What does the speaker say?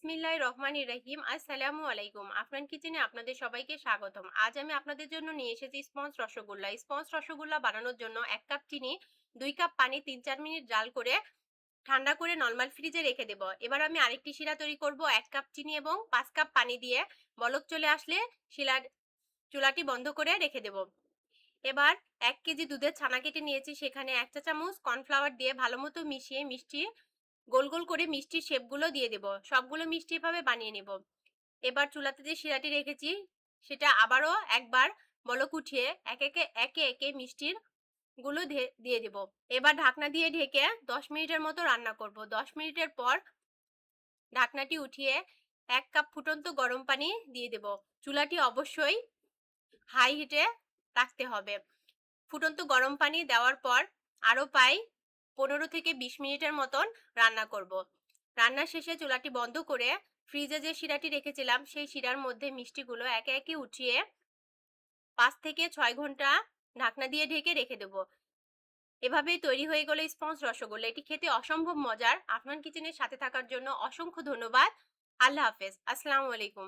বিসমিল্লাহির রহমানির রহিম। আসসালামু আলাইকুম। আফরান কিচেনে আপনাদের সবাইকে স্বাগতম। আজ আমি আপনাদের জন্য নিয়ে এসেছি স্পঞ্জ রসগোল্লা। স্পঞ্জ রসগোল্লা বানানোর জন্য ১ কাপ চিনি, ২ কাপ পানি ৩-৪ মিনিট জাল করে ঠান্ডা করে নরমাল ফ্রিজে রেখে দেব। এবার আমি আরেকটি শিরা তৈরি করব। ১ কাপ চিনি এবং ৫ কাপ পানি দিয়ে বলক চলে আসলে শিলার চুলাটি বন্ধ করে রেখে দেব। এবার ১ কেজি দুধের ছানা কেটে নিয়েছি, সেখানে ১ চা চামচ কর্নফ্লাওয়ার দিয়ে ভালোমতো মিশিয়ে গোল গোল করে মিষ্টির শেপগুলো দিয়ে দেব। সবগুলো মিষ্টি এভাবে বানিয়ে নেব। এবার চুলাতে যে শিরাটি রেখেছি সেটা আবারও একবার বলক উঠিয়ে একে একে মিষ্টির গুলো দিয়ে দেব। এবার ঢাকনা দিয়ে ঢেকে ১০ মিনিটের মতো রান্না করব। ১০ মিনিটের পর ঢাকনাটি উঠিয়ে ১ কাপ ফুটন্ত গরম পানি দিয়ে দেব। চুলাটি অবশ্যই হাই হিটে রাখতে হবে। ফুটন্ত গরম পানি দেওয়ার পর আরও প্রায় ১৫ থেকে ২০ মিনিটের মতন রান্না করব। রান্না শেষে চুলাটি বন্ধ করে ফ্রিজে যে শিরাটি রেখেছিলাম সেই শিরার মধ্যে মিষ্টিগুলো একে একে উঠিয়ে ৫ থেকে ৬ ঘন্টা ঢাকনা দিয়ে ঢেকে রেখে দেব। এভাবেই তৈরি হয়ে গেল স্পঞ্জ রসগোল্লা। এটি খেতে অসম্ভব মজার। আফনান কিচেনের সাথে থাকার জন্য অসংখ্য ধন্যবাদ। আল্লাহ হাফেজ। আসসালামু আলাইকুম।